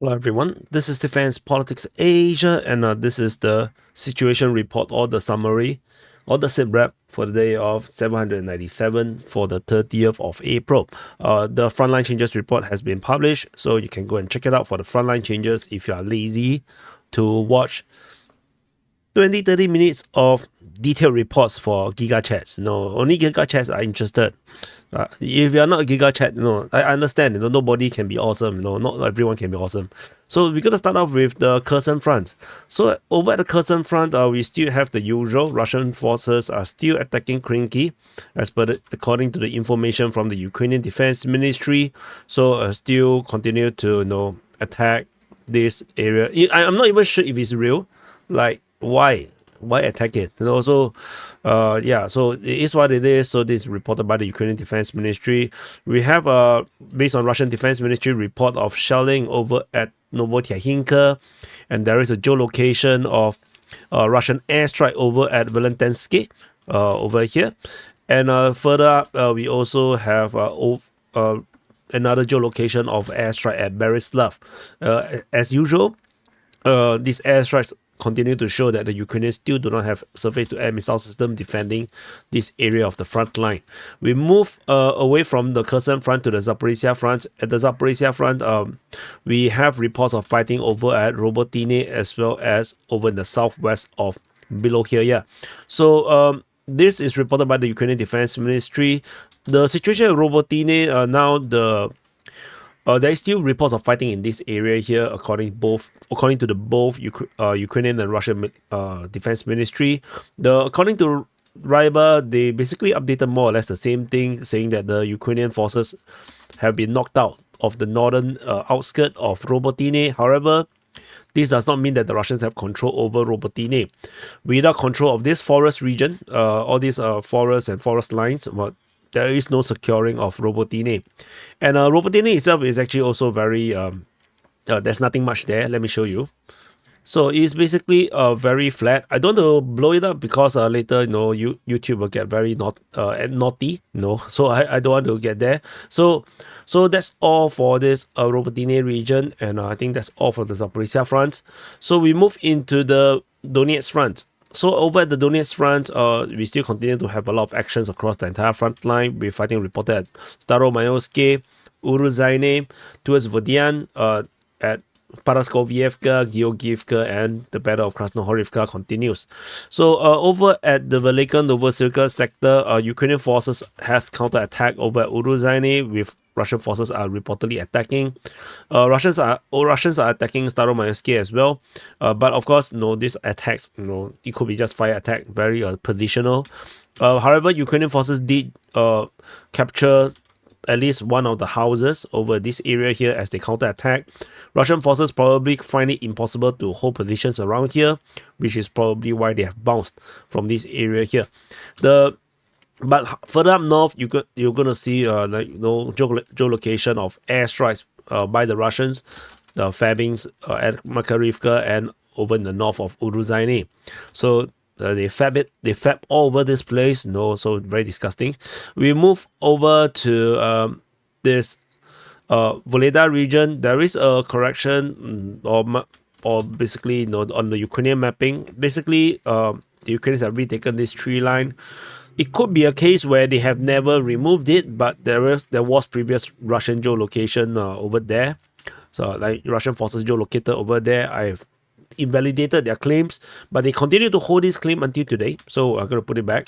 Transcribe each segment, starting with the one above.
Hello everyone, this is Defense Politics Asia, and this is the situation report or the summary or the SITREP for the day of 797 for the 30th of April. The frontline changes report has been published, so you can go and check it out for the frontline changes if you are lazy to watch 20-30 minutes of detailed reports for Giga Chats. No, only Giga Chats are interested. If you're not a Giga Chat, I understand. Nobody can be awesome. Not everyone can be awesome. So we're gonna start off with the Kherson Front. So over at the Kherson Front, we still have the usual. Russian forces are still attacking Krinky, according to the information from the Ukrainian Defense Ministry. So still continue to attack this area. I'm not even sure if it's real. Like, why attack it? So it is what it is. So this is reported by the Ukrainian Defense Ministry. We have based on Russian Defense Ministry report of shelling over at Novotyakhinka, and there is a geolocation of Russian airstrike over at Valentensky over here, and further up we also have another geolocation of airstrike at Berislav. As usual, these airstrikes continue to show that the Ukrainians still do not have surface-to-air missile system defending this area of the front line. We move away from the Kherson Front to the Zaporizhzhia Front. At the Zaporizhzhia Front, we have reports of fighting over at Robotine as well as over in the southwest of below here. Yeah. So this is reported by the Ukrainian Defense Ministry. The situation at Robotine, now there is still reports of fighting in this area here, according to the both Ukrainian and Russian defense ministry. According to Ryber, they basically updated more or less the same thing, saying that the Ukrainian forces have been knocked out of the northern outskirts of Robotine. However, this does not mean that the Russians have control over Robotine. Without control of this forest region, all these forests and forest lines, there is no securing of Robotine. And Robotine itself is actually also very, there's nothing much there. Let me show you. So it's basically very flat. I don't want to blow it up because later, YouTube will get very naughty, so I don't want to get there. So that's all for this Robotine region, and I think that's all for the Zaporizhzhia Front. So we move into the Donetsk Front. So over at the Donetsk Front, we still continue to have a lot of actions across the entire front line. We're fighting reported at Staromayoske, Uruzaine, towards Vodian, at Paraskovievka, Georgievka, and the Battle of Krasnohorivka continues. So over at the Velika Novosibirsk sector, Ukrainian forces have counterattacked over at Uruzaine, with Russian forces are reportedly attacking. Russians are attacking Staromayoske as well. But of course, these attacks, it could be just fire attack, very positional. However, Ukrainian forces did capture at least one of the houses over this area here as they counterattack. Russian forces probably find it impossible to hold positions around here, which is probably why they have bounced from this area here. But further up north, you're gonna see geolocation of airstrikes by the Russians, the Fabings at Makarivka and over in the north of Uruzaine. So they fab all over this place, so very disgusting. We move over to this Voleda region. There is a correction or basically on the Ukrainian mapping. Basically, the Ukrainians have retaken this tree line. It could be a case where they have never removed it, but there was previous Russian geolocation over there. So like Russian forces geolocated over there. I've invalidated their claims, but they continue to hold this claim until today. So I'm going to put it back.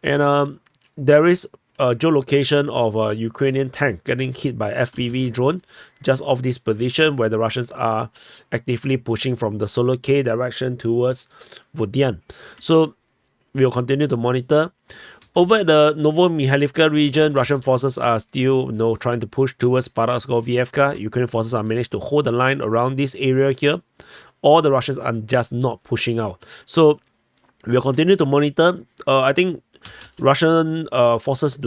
And there is a geolocation of a Ukrainian tank getting hit by FPV drone just off this position, where the Russians are actively pushing from the Solo K direction towards Vodian. So we'll continue to monitor. Over at the Novo-Mikhailivka region, Russian forces are still trying to push towards Paraskovievka. Ukrainian forces are managed to hold the line around this area here. All the Russians are just not pushing out. So we'll continue to monitor. I think Russian forces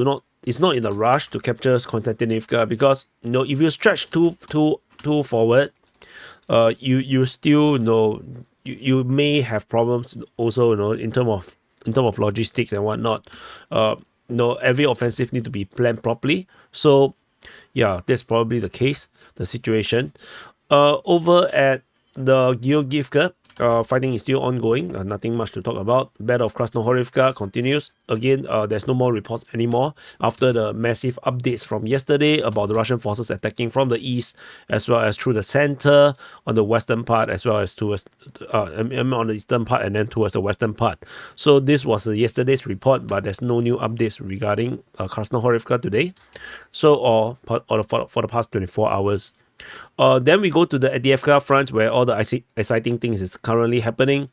is not in a rush to capture Konstantinivka, because if you stretch too forward, you still you may have problems also in terms of logistics and whatnot. Every offensive need to be planned properly. So yeah, that's probably the situation. Over at the Georgievka, fighting is still ongoing. Nothing much to talk about. Battle of Krasnohorivka continues. Again, there's no more reports anymore after the massive updates from yesterday about the Russian forces attacking from the east as well as through the center on the western part as well as towards on the eastern part and then towards the western part. So this was yesterday's report, but there's no new updates regarding Krasnohorivka today. So for the past 24 hours. Then we go to the Avdiivka Front where all the exciting things is currently happening.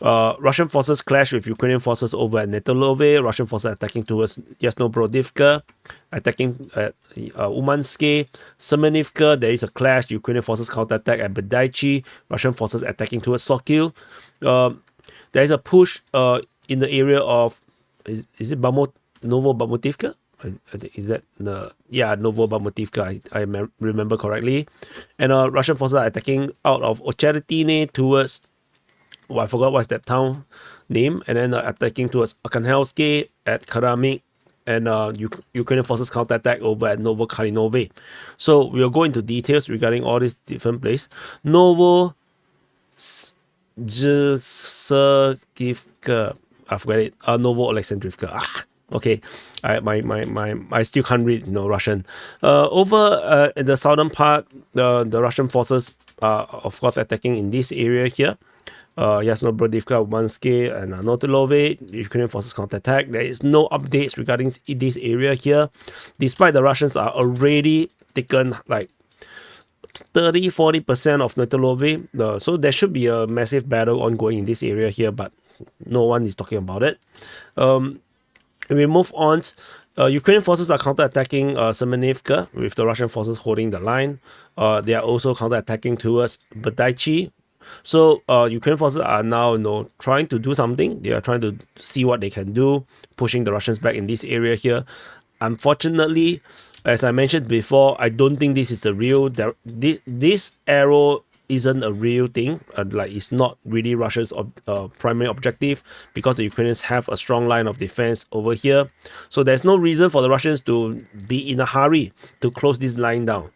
Russian forces clash with Ukrainian forces over at Netolove. Russian forces attacking towards Yasnobrodivka, attacking at Umanske. Semenivka, there is a clash. Ukrainian forces counterattack at Bedaichi. Russian forces attacking towards Sokil. There is a push in the area of, is it Novobakhmutivka? Is that Novobakhmutivka? I remember correctly. And Russian forces are attacking out of Ocheretine towards, I forgot what's that town name, and then attacking towards ARKHANHELSKE at Kramik, and Ukrainian forces counterattack over at Novo-Kalynove. So we'll go into details regarding all these different places. Novo-Zhizkivka, I forgot it. Novo-Alexandrivka. Okay, I still can't read Russian. Over in the southern part, the Russian forces are of course attacking in this area here. Yasnobrodivka, Umanske, and Notilove. Ukrainian forces counterattack. There is no updates regarding this area here, despite the Russians are already taken like 30-40% of Notilove. So there should be a massive battle ongoing in this area here, but no one is talking about it. We move on. Ukrainian forces are counterattacking Semenivka with the Russian forces holding the line. They are also counterattacking towards Bedaichi. So Ukrainian forces are now trying to do something. They are trying to see what they can do, pushing the Russians back in this area here. Unfortunately, as I mentioned before, I don't think this is the real. This arrow isn't a real thing. Like it's not really Russia's primary objective, because the Ukrainians have a strong line of defense over here. So there's no reason for the Russians to be in a hurry to close this line down.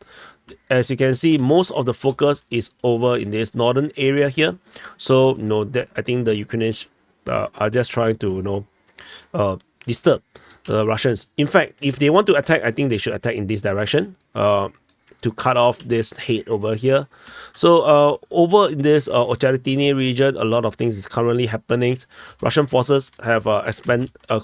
As you can see, most of the focus is over in this northern area here. So I think the Ukrainians are just trying to disturb the Russians. In fact, if they want to attack, I think they should attack in this direction to cut off this head over here. So over in this Ocheretine region, a lot of things is currently happening. Russian forces have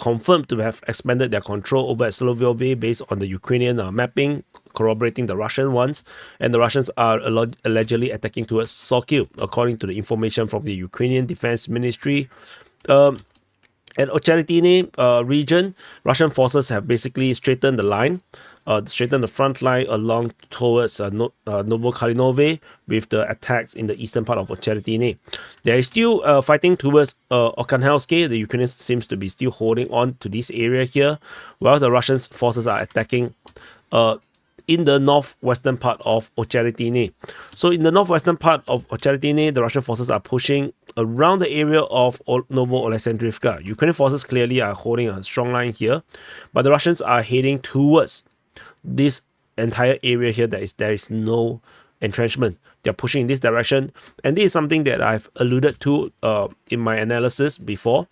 confirmed to have expanded their control over at Svatove based on the Ukrainian mapping, corroborating the Russian ones, and the Russians are allegedly attacking towards Sokil, according to the information from the Ukrainian Defense Ministry. At Ocheretine region, Russian forces have basically straightened the line, straightened the front line along towards Novo-Kalynove with the attacks in the eastern part of Ocheretine. They are still fighting towards ARKHANHELSKE. The Ukrainians seems to be still holding on to this area here, while the Russian forces are attacking in the northwestern part of Ocheretine. So in the northwestern part of Ocheretine, the Russian forces are pushing around the area of Novo-Alexandrivka. Ukrainian forces clearly are holding a strong line here, but the Russians are heading towards this entire area here. There is no entrenchment. They're pushing in this direction, and this is something that I've alluded to in my analysis before.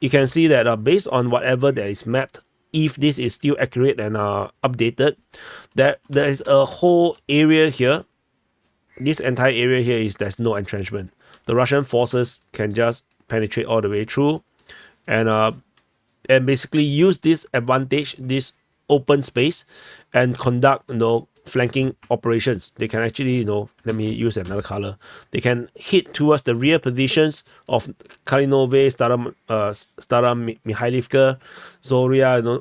You can see that based on whatever that is mapped, if this is still accurate and updated, there is a whole area here. This entire area here there's no entrenchment. The Russian forces can just penetrate all the way through, and basically use this advantage, this open space, and conduct flanking operations. They can actually let me use another color. They can hit towards the rear positions of Kalynove, Stara Mikhailivka, Zoria,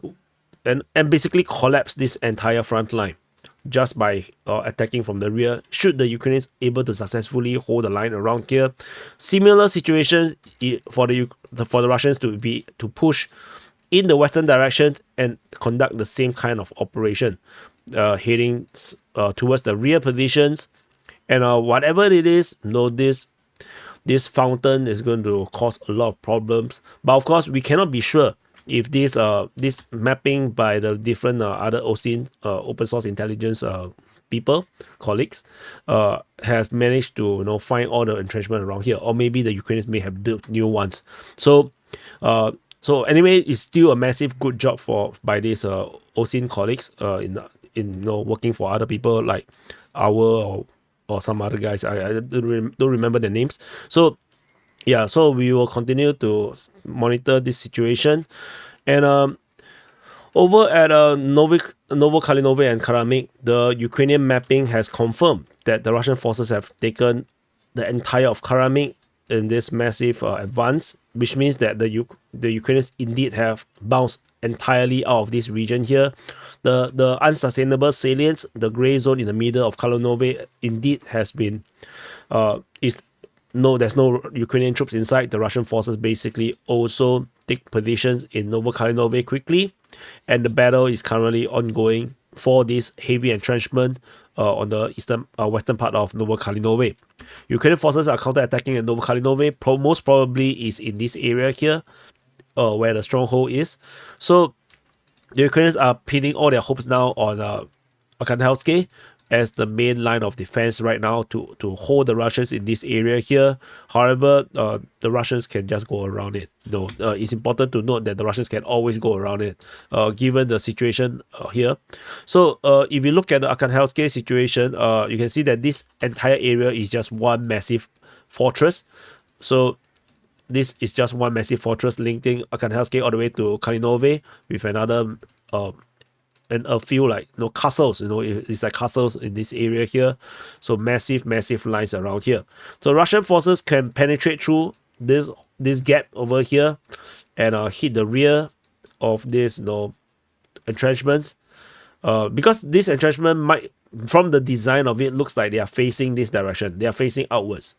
and basically collapse this entire front line just by attacking from the rear, should the Ukrainians able to successfully hold the line around here. Similar situation for the Russians to push in the western direction and conduct the same kind of operation, heading towards the rear positions, and whatever it is, this fountain is going to cause a lot of problems. But of course, we cannot be sure if this mapping by the different other OSINT open source intelligence colleagues, has managed to find all the entrenchment around here, or maybe the Ukrainians may have built new ones. So anyway, it's still a massive good job by these OSINT colleagues in working for other people like our or some other guys. I don't remember the names. So yeah, so we will continue to monitor this situation. And over at Novo-Kalinove and Karamik, the Ukrainian mapping has confirmed that the Russian forces have taken the entire of Karamik in this massive advance, which means that the Ukrainians indeed have bounced entirely out of this region here. The unsustainable salience, the gray zone in the middle of Kalinove, indeed has been there's no Ukrainian troops inside. The Russian forces basically also take positions in Novo-Kalinove quickly, and the battle is currently ongoing for this heavy entrenchment on the western part of Novo-Kalinove. Ukrainian forces are counter-attacking at Novo-Kalinove. Most probably is in this area here, where the stronghold is. So the Ukrainians are pinning all their hopes now on ARKHANHELSKE as the main line of defense right now to hold the Russians in this area here. However, the Russians can just go around it. It's important to note that the Russians can always go around it, given the situation here. So if you look at the ARKHANHELSKE situation, you can see that this entire area is just one massive fortress. So this is just one massive fortress linking ARKHANHELSKE all the way to Kalinove with another and a few castles. It's like castles in this area here. So massive lines around here. So Russian forces can penetrate through this gap over here and hit the rear of this entrenchments. Because this entrenchment might, from the design of it, looks like they are facing this direction. They are facing outwards,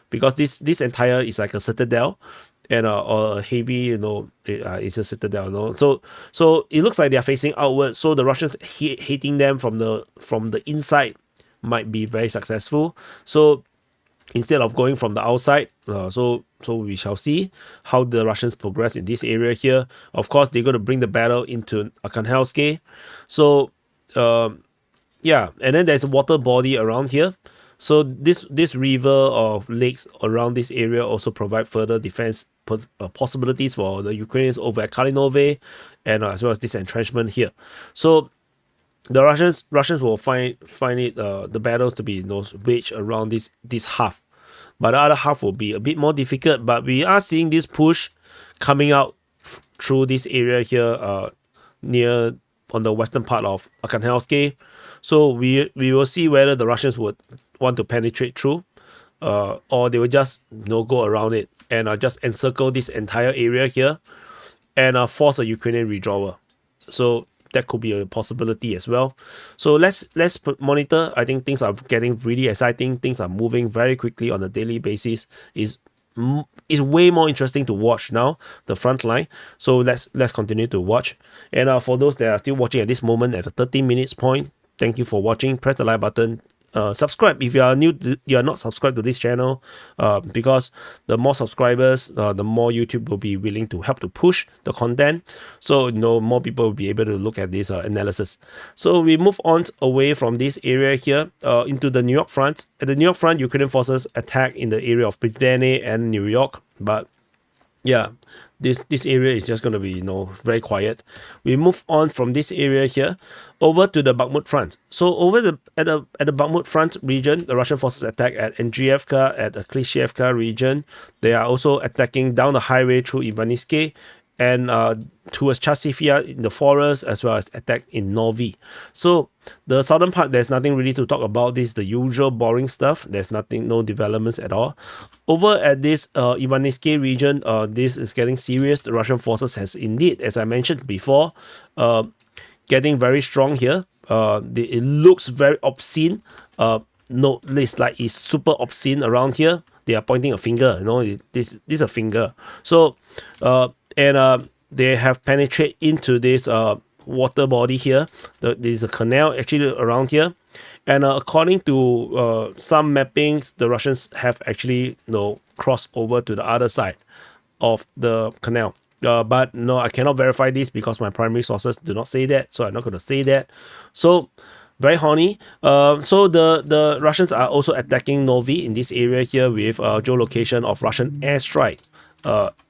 because this entire is like a citadel, and or a heavy, it's a citadel. So it looks like they are facing outwards. So the Russians hitting them from the inside might be very successful. So instead of going from the outside, so we shall see how the Russians progress in this area here. Of course, they're going to bring the battle into ARKHANHELSKE. So yeah, and then there's a water body around here. So this river or lakes around this area also provide further defense possibilities for the Ukrainians over at Kalinove, and as well as this entrenchment here. So the Russians will find it the battles to be waged around this half, but the other half will be a bit more difficult. But we are seeing this push coming out through this area here, near on the western part of ARKHANHELSKE. So we will see whether the Russians would want to penetrate through, or they will just go around it and just encircle this entire area here and force a Ukrainian withdrawal. So that could be a possibility as well. So let's monitor. I think things are getting really exciting. Things are moving very quickly on a daily basis. Is way more interesting to watch now, the front line. So let's continue to watch. And for those that are still watching at this moment at the 13 minutes point, thank you for watching. Press the like button. Subscribe if you are new. You are not subscribed to this channel, because the more subscribers, the more YouTube will be willing to help to push the content. So more people will be able to look at this analysis. So we move on away from this area here into the New York Front. At the New York Front, Ukrainian forces attack in the area of Pridane and New York, but yeah, this area is just going to be very quiet. We move on from this area here over to the Bakhmut Front. So over at the Bakhmut Front region, the Russian forces attack at Avdiivka, at the Klishchiivka region. They are also attacking down the highway through Ivaniske and towards Chasivia in the forest, as well as attack in Novi. So the southern part, there's nothing really to talk about. This is the usual boring stuff. There's no developments at all. Over at this Ivaniske region, this is getting serious. The Russian forces has indeed, as I mentioned before, getting very strong here. It looks very obscene. It's like it's super obscene around here. They are pointing a finger. This is a finger. So and they have penetrated into this water body here. There's a canal actually around here, and according to some mappings, the Russians have actually crossed over to the other side of the canal. But no, I cannot verify this because my primary sources do not say that, so I'm not going to say that. So very horny. So the Russians are also attacking Novi in this area here with geolocation of Russian airstrike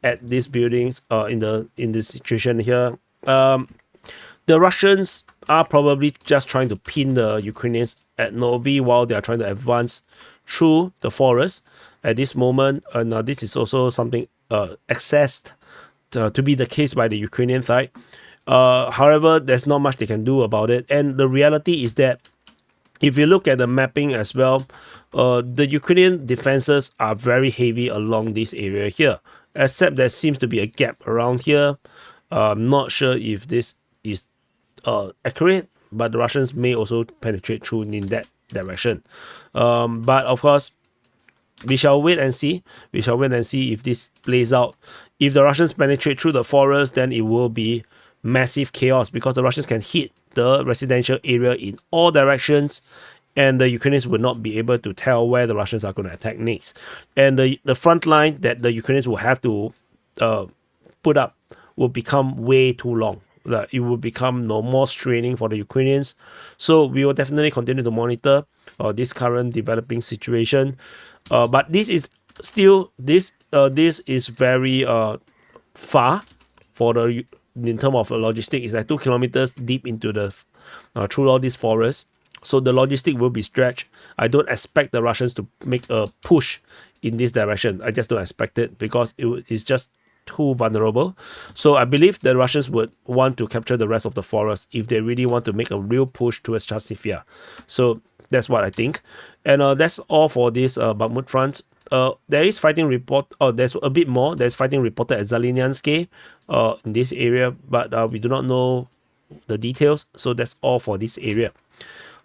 at these buildings in this situation here. The Russians are probably just trying to pin the Ukrainians at Novi while they are trying to advance through the forest at this moment. And this is also something accessed to be the case by the Ukrainian side. However, there's not much they can do about it. And the reality is that if you look at the mapping as well, the Ukrainian defenses are very heavy along this area here, except there seems to be a gap around here. I'm not sure if this is accurate, but the Russians may also penetrate through in that direction. But of course, we shall wait and see. We shall wait and see if this plays out. If the Russians penetrate through the forest, then it will be massive chaos because the Russians can hit the residential area in all directions, and the Ukrainians will not be able to tell where the Russians are going to attack next. And the front line that the Ukrainians will have to put up will become way too long. It will become more straining for the Ukrainians. So we will definitely continue to monitor this current developing situation. But this is still this is very far for the in terms of logistics. It's like 2 kilometers deep into the through all these forests. So the logistic will be stretched. I don't expect the Russians to make a push in this direction. I just don't expect it because it's just too vulnerable. So I believe the Russians would want to capture the rest of the forest if they really want to make a real push towards Chasiv. So that's what I think. And that's all for this Bakhmut Front. There is fighting report. There's a bit more. There's fighting reported at Zalynyanske in this area, but we do not know the details. So that's all for this area.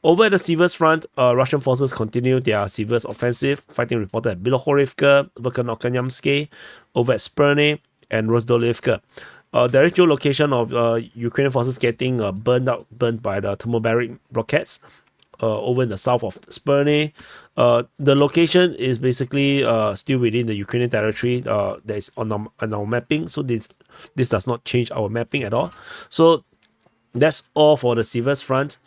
Over at the Siversk Front, Russian forces continue their Siversk offensive. Fighting reported at Bilohorivka, Verkhnokanyamske, over at Sperne, and Rozdolivka. There is geolocation of Ukrainian forces getting burned by the thermobaric rockets over in the south of Sperne. The location is basically still within the Ukrainian territory that is on our mapping. So this does not change our mapping at all. So that's all for the Siversk Front.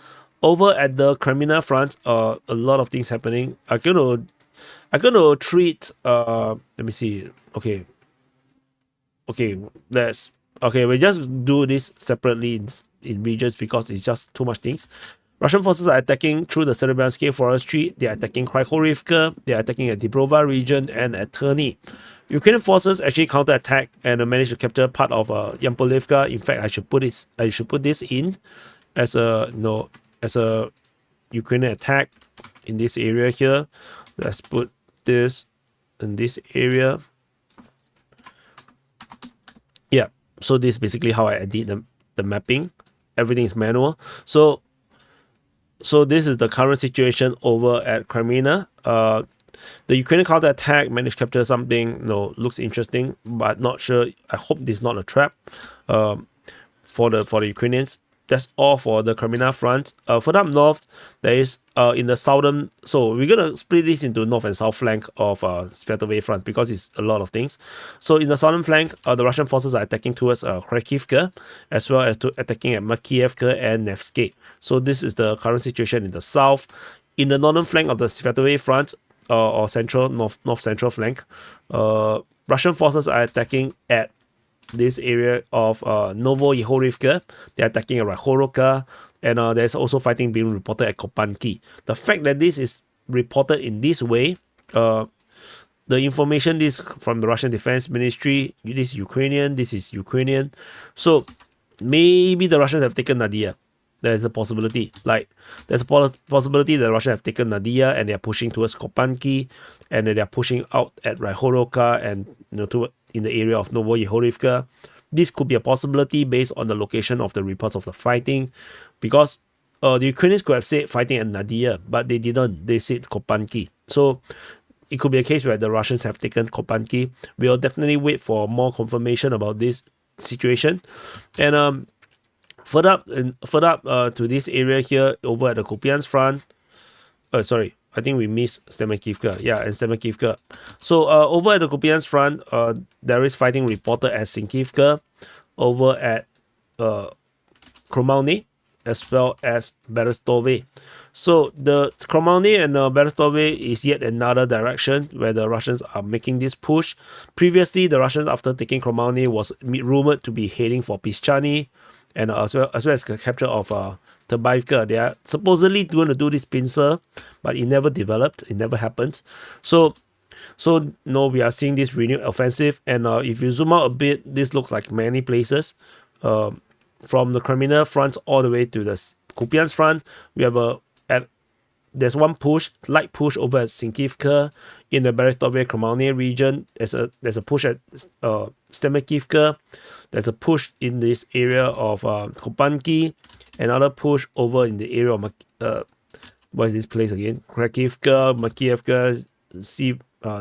Over at the Kreminna Front, a lot of things happening. I'm gonna treat let me see. Okay, we just do this separately in regions because it's just too much things. Russian forces are attacking through the Serebranske forestry. They are attacking Krychorivka. They are attacking at Dibrova region and at Terny. Ukrainian forces actually counterattack and managed to capture part of Yampolivka. In fact, I should put this in as a Ukrainian attack in this area here. Let's put this in this area. Yeah, so this is basically how I edit the mapping. Everything is manual. So this is the current situation over at Kreminna. The Ukrainian counterattack managed to capture something. Looks interesting, but not sure. I hope this is not a trap for the Ukrainians. That's all for the Kreminna Front. Further up north, there is in the southern. So we're gonna split this into north and south flank of Svatove Front because it's a lot of things. So in the southern flank, the Russian forces are attacking towards Kharkivka, as well as attacking at Makievka and Nevsky. So this is the current situation in the south. In the northern flank of the Svatove Front, or central north central flank, Russian forces are attacking at this area of Novoyehorivka. They're attacking at Rakhoroka, and there's also fighting being reported at Kopanki. The fact that this is reported in this way, the information this from the Russian Defense Ministry, this is Ukrainian. So maybe the Russians have taken Nadia. There's a possibility. There's a possibility that Russia have taken Nadia and they're pushing towards Kopanki, and they're pushing out at Rakhoroka and in the area of Novoyehorivka. This could be a possibility based on the location of the reports of the fighting, because the Ukrainians could have said fighting at Nadia, but they didn't. They said Kopanki. So it could be a case where the Russians have taken Kopanki. We'll definitely wait for more confirmation about this situation. And further up to this area here over at the Kupyansk Front. Sorry, I think we missed Stemakivka. Yeah, and Stemakivka. So over at the Kupyansk Front, there is fighting reported at Sinkivka, over at Kromalny, as well as Berestove. So the Kreminna and Berestove is yet another direction where the Russians are making this push. Previously, the Russians, after taking Kreminna, was rumored to be heading for Pischani, and as well as the capture of Avdiivka. They are supposedly going to do this pincer, but it never developed. It never happened. So we are seeing this renewed offensive, and if you zoom out a bit, this looks like many places. From the Kremmina Front all the way to the Kupyansk Front, we have there's one light push over at Sinkivka in the Berestove Kreminna region. There's a push at Stemekivka. There's a push in this area of Kopanki. Another push over in the area of what is this place again? Kharkivka, Makievka,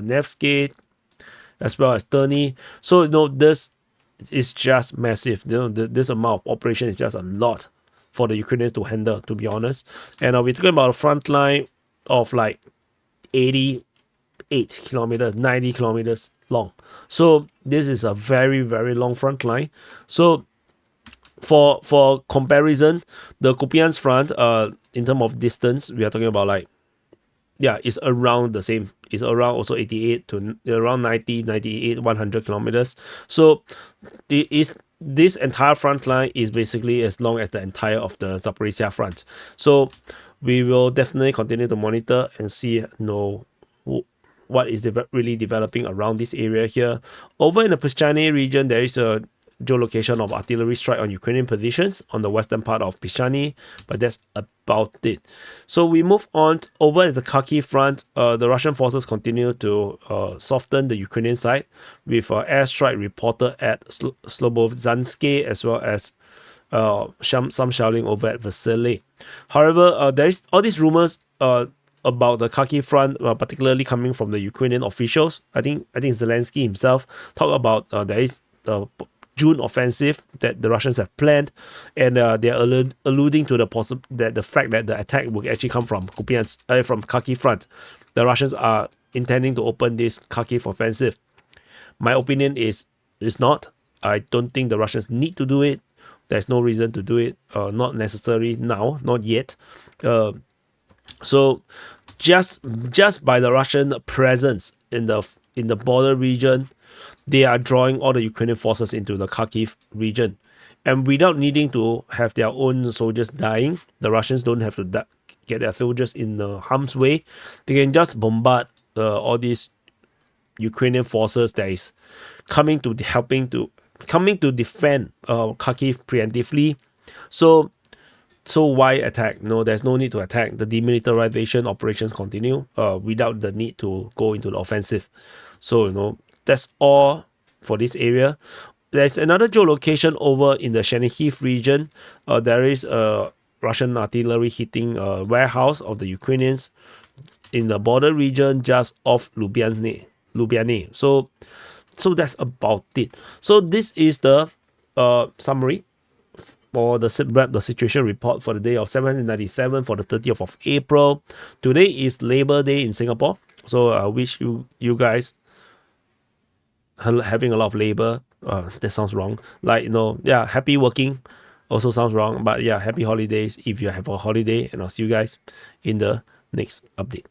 Nevsky, as well as Terny. So this is just massive. This amount of operation is just a lot for the Ukrainians to handle, to be honest. And we're talking about a front line of like 88 kilometers, 90 kilometers long. So this is a very, very long front line. So for comparison, the Kupyansk Front, in terms of distance, we are talking about like, yeah, it's around the same. It's around also 88 to around 90, 98, 100 kilometers. So this entire front line is basically as long as the entire of the Zaporizhzhia Front. So we will definitely continue to monitor and see what is really developing around this area here. Over in the Pischani region, there is a geolocation of artillery strike on Ukrainian positions on the western part of Pischani, but that's about it. So we move on over at the Kharkiv front. The Russian forces continue to soften the Ukrainian side with airstrike reported at Slobozhanske, as well as some shelling over at Vasily. However, there is all these rumors about the Kharkiv front, particularly coming from the Ukrainian officials. I think Zelensky himself talked about there is June offensive that the Russians have planned, and they are alluding to the fact that the attack will actually come from from Kharkiv front. The Russians are intending to open this Kharkiv offensive. My opinion is it's not. I don't think the Russians need to do it. There's no reason to do it. Not necessary now, not yet. So just by the Russian presence in the border region, they are drawing all the Ukrainian forces into the Kharkiv region. And without needing to have their own soldiers dying, the Russians don't have to get their soldiers in harm's way. They can just bombard all these Ukrainian forces that is coming to defend Kharkiv preemptively. So why attack? No, there's no need to attack. The demilitarization operations continue without the need to go into the offensive. So that's all for this area. There's another geolocation over in the Chernihiv region. There is a Russian artillery hitting a warehouse of the Ukrainians in the border region just off Lubiane. So that's about it. So this is the summary for the SITREP, the situation report for the day of 797 for the 30th of April. Today is Labor Day in Singapore. So I wish you guys having a lot of labor. That sounds wrong. Happy working also sounds wrong. But yeah, happy holidays if you have a holiday. And I'll see you guys in the next update.